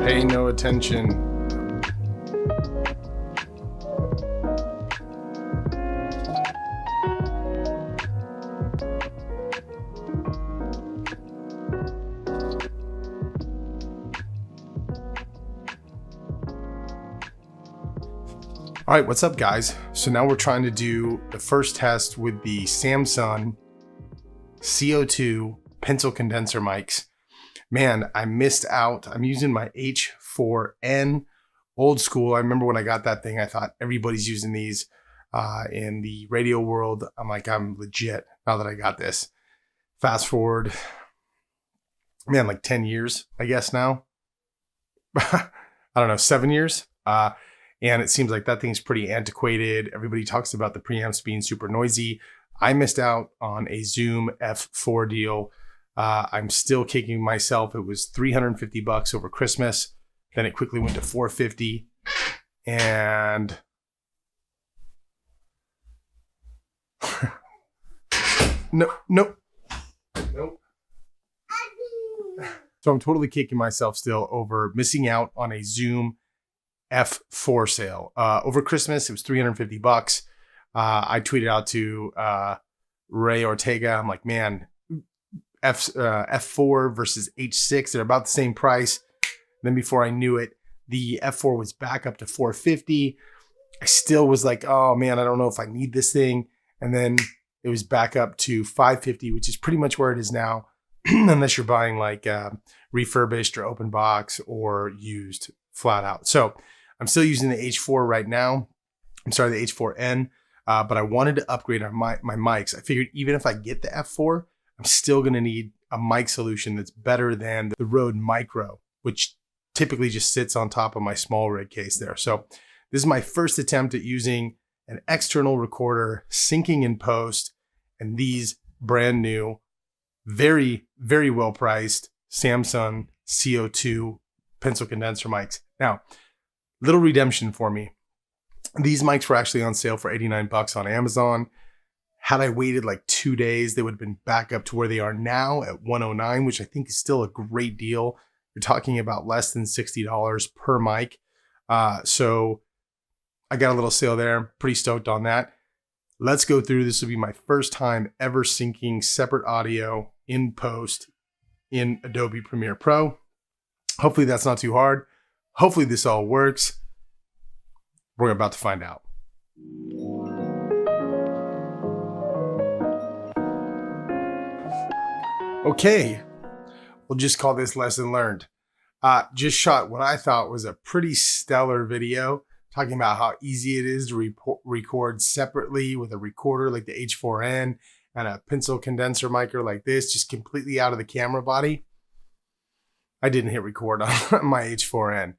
Pay no attention. All right, what's up guys? So now we're trying to do the first test with the Samson CO2 pencil condenser mics. Man, I missed out. I'm using my H4n old school. I remember when I got that thing, I thought everybody's using these in the radio world. I'm like, I'm legit now that I got this. Fast forward, man, like 10 years, I guess now. I don't know, 7 years. And it seems like that thing's pretty antiquated. Everybody talks about the preamps being super noisy. I missed out on a Zoom F4 deal. I'm still kicking myself. It was $350 over Christmas. Then it quickly went to $450. And nope. So I'm totally kicking myself still over missing out on a Zoom F4 sale. Over Christmas, it was $350. I tweeted out to Ray Ortega. I'm like, man, F4 versus H6, they're about the same price. Then before I knew it, the F4 was back up to $450. I still was like, oh man, I don't know if I need this thing. And then it was back up to $550, which is pretty much where it is now, unless you're buying like refurbished or open box or used flat out. So I'm still using the H4 right now. I'm sorry, the H4n, but I wanted to upgrade my mics. I figured even if I get the F4, I'm still going to need a mic solution that's better than the Rode Micro, which typically just sits on top of my small rig case there. So this is my first attempt at using an external recorder, syncing in post, and these brand new, very, very well priced Samson CO2 pencil condenser mics. Now, little redemption for me. These mics were actually on sale for $89 on Amazon. Had I waited like 2 days, they would have been back up to where they are now at $109, which I think is still a great deal. You're talking about less than $60 per mic. So I got a little sale there. Pretty stoked on that. Let's go through. This will be my first time ever syncing separate audio in post in Adobe Premiere Pro. Hopefully that's not too hard. Hopefully this all works. We're about to find out. Okay, we'll just call this lesson learned. Just shot what I thought was a pretty stellar video talking about how easy it is to record separately with a recorder like the H4n and a pencil condenser mic like this, just completely out of the camera body. I didn't hit record on my H4n.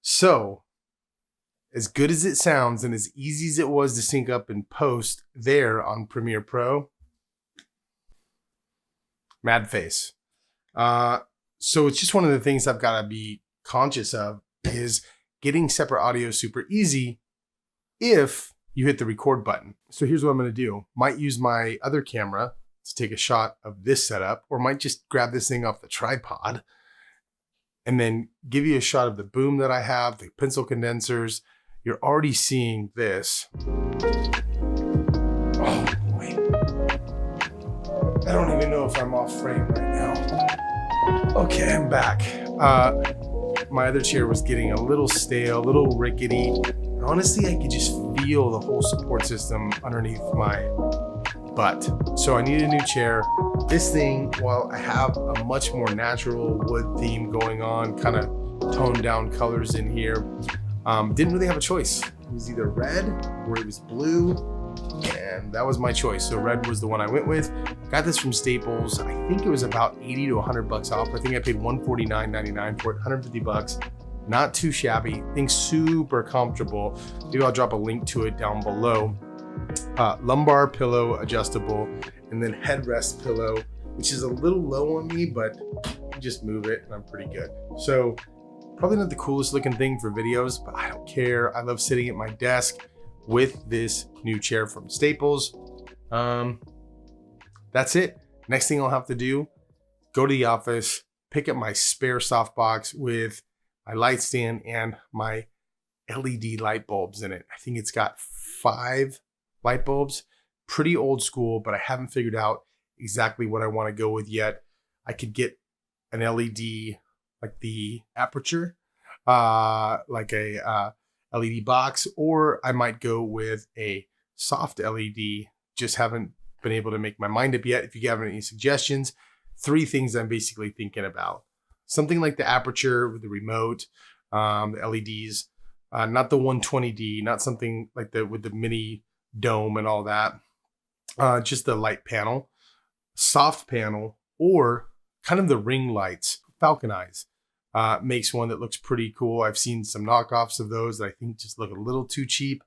So, as good as it sounds and as easy as it was to sync up and post there on Premiere Pro, mad face. So it's just one of the things I've got to be conscious of is getting separate audio super easy if you hit the record button. So here's what I'm going to do. Might use my other camera to take a shot of this setup, or might just grab this thing off the tripod and then give you a shot of the boom that I have, the pencil condensers. You're already seeing this. Oh boy. I don't even know if I'm off frame right now. Okay, I'm back. My other chair was getting a little stale, a little rickety. Honestly, I could just feel the whole support system underneath my butt. So I need a new chair. This thing, while I have a much more natural wood theme going on, kind of toned down colors in here, didn't really have a choice. It was either red or it was blue, and that was my choice. So red was the one I went with. Got this from Staples. I think it was about 80 to $100 off. I think I paid $149.99 for it, $150. Not too shabby. Thing's super comfortable. Maybe I'll drop a link to it down below. Lumbar pillow adjustable, and then headrest pillow, which is a little low on me, but you just move it and I'm pretty good. So probably not the coolest looking thing for videos, but I don't care. I love sitting at my desk with this new chair from Staples. That's it. Next thing I'll have to do, go to the office, pick up my spare softbox with my light stand, and my LED light bulbs in it. I think it's got 5 light bulbs. Pretty old school, but I haven't figured out exactly what I want to go with yet. I could get an LED like the Aputure, like a LED box, or I might go with a soft LED. Just haven't been able to make my mind up yet. If you have any suggestions, 3 things I'm basically thinking about. Something like the Aputure with the remote, the LEDs, not the 120D, not something like with the mini dome and all that. Just the light panel, soft panel, or kind of the ring lights. Falcon Eyes makes one that looks pretty cool. I've seen some knockoffs of those that I think just look a little too cheap.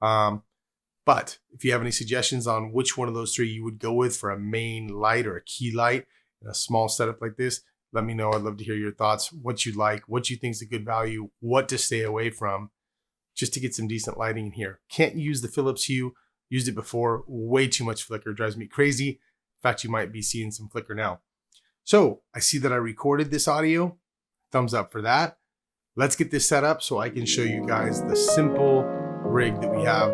But if you have any suggestions on which one of those 3 you would go with for a main light or a key light in a small setup like this, let me know. I'd love to hear your thoughts, what you like, what you think is a good value, what to stay away from, just to get some decent lighting in here. Can't use the Philips Hue. Used it before, way too much flicker, drives me crazy. In fact, you might be seeing some flicker now. So I see that I recorded this audio. Thumbs up for that. Let's get this set up so I can show you guys the simple rig that we have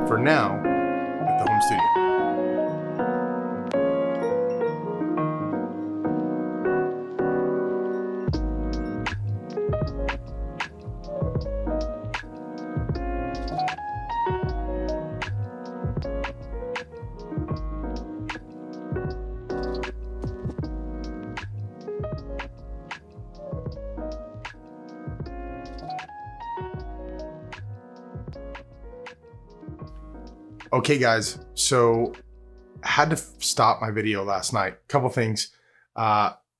for now at the home studio. Okay guys, so I had to stop my video last night. Couple things,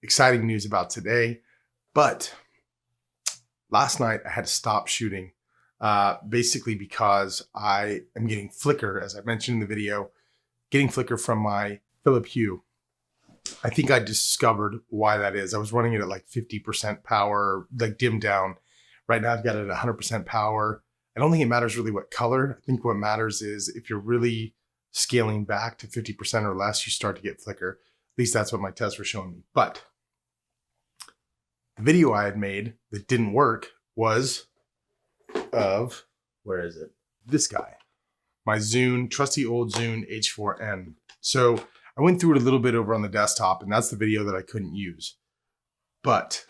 exciting news about today, but last night I had to stop shooting, basically because I am getting flicker, as I mentioned in the video, getting flicker from my Philips Hue. I think I discovered why that is. I was running it at like 50% power, like dimmed down. Right now I've got it at 100% power. I don't think it matters really what color. I think what matters is if you're really scaling back to 50% or less, you start to get flicker. At least that's what my tests were showing me. But the video I had made that didn't work was of, where is it? This guy, my Zune, trusty old Zune H4n. So I went through it a little bit over on the desktop, and that's the video that I couldn't use. But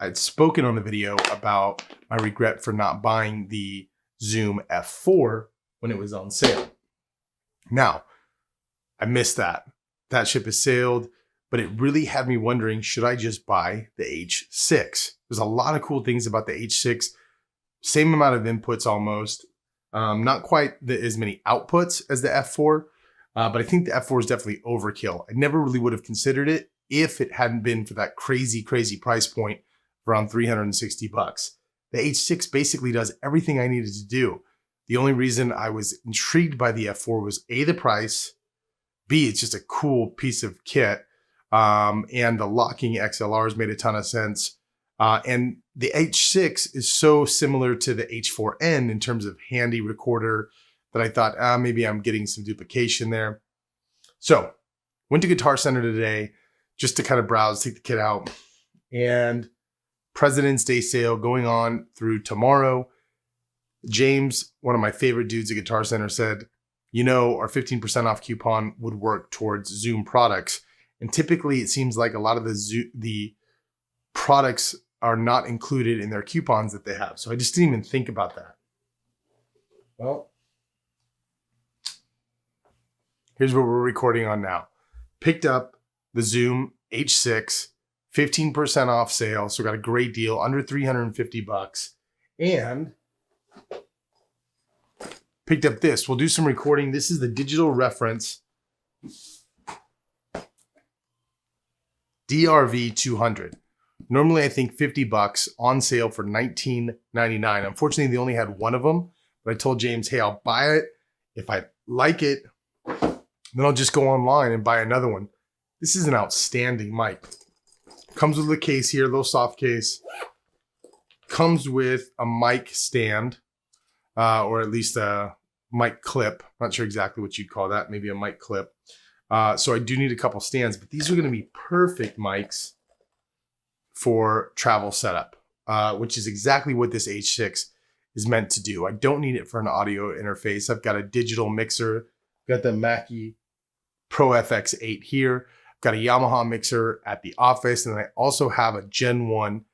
I'd spoken on the video about my regret for not buying the Zoom F4 when it was on sale. Now, I missed that. That ship has sailed, but it really had me wondering, should I just buy the H6? There's a lot of cool things about the H6. Same amount of inputs almost. Not quite as many outputs as the F4, but I think the F4 is definitely overkill. I never really would have considered it if it hadn't been for that crazy, crazy price point around 360 bucks. The H6 basically does everything I needed to do. The only reason I was intrigued by the F4 was A, the price, B, it's just a cool piece of kit, and the locking XLRs made a ton of sense. And the H6 is so similar to the H4n in terms of handy recorder that I thought, maybe I'm getting some duplication there. So went to Guitar Center today just to kind of browse, take the kit out, and President's Day sale going on through tomorrow. James, one of my favorite dudes at Guitar Center, said, you know, our 15% off coupon would work towards Zoom products. And typically it seems like a lot of the products are not included in their coupons that they have. So I just didn't even think about that. Well, here's what we're recording on now. Picked up the Zoom H6, 15% off sale. So got a great deal, under 350 bucks. And picked up this. We'll do some recording. This is the digital reference DRV 200. Normally I think 50 bucks, on sale for $19.99. Unfortunately, they only had one of them, but I told James, hey, I'll buy it. If I like it, then I'll just go online and buy another one. This is an outstanding mic. Comes with a case here, a little soft case. Comes with a mic stand, or at least a mic clip. Not sure exactly what you'd call that. Maybe a mic clip. So I do need a couple stands, but these are going to be perfect mics for travel setup. which is exactly what this H6 is meant to do. I don't need it for an audio interface. I've got a digital mixer, got the Mackie Pro FX8 here. I've got a Yamaha mixer at the office, and I also have a Gen 1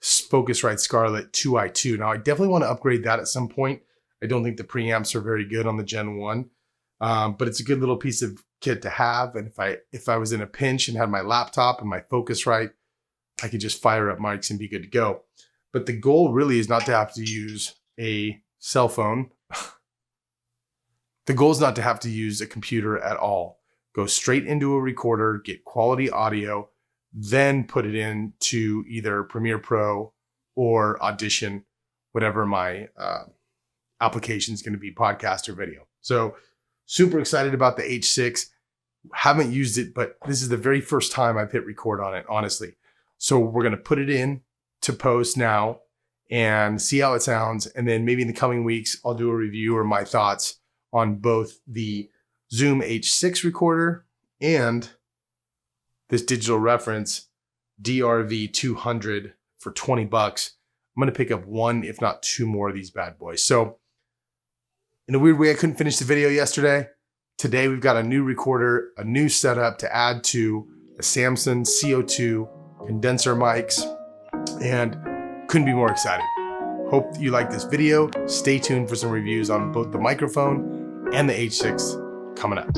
Focusrite Scarlett 2i2. Now I definitely want to upgrade that at some point. I don't think the preamps are very good on the Gen 1, but it's a good little piece of kit to have. And if I was in a pinch and had my laptop and my Focusrite, I could just fire up mics and be good to go. But the goal really is not to have to use a cell phone. The goal is not to have to use a computer at all. Go straight into a recorder, get quality audio, then put it into either Premiere Pro or Audition, whatever my application is going to be, podcast or video. So super excited about the H6. Haven't used it, but this is the very first time I've hit record on it, honestly. So we're going to put it in to post now and see how it sounds. And then maybe in the coming weeks, I'll do a review or my thoughts on both the Zoom H6 recorder and this digital reference DRV200 for 20 bucks. I'm going to pick up one, if not two more of these bad boys. So in a weird way, I couldn't finish the video yesterday. Today, we've got a new recorder, a new setup to add to the Samson CO2 condenser mics, and couldn't be more excited. Hope you like this video. Stay tuned for some reviews on both the microphone and the H6 coming up.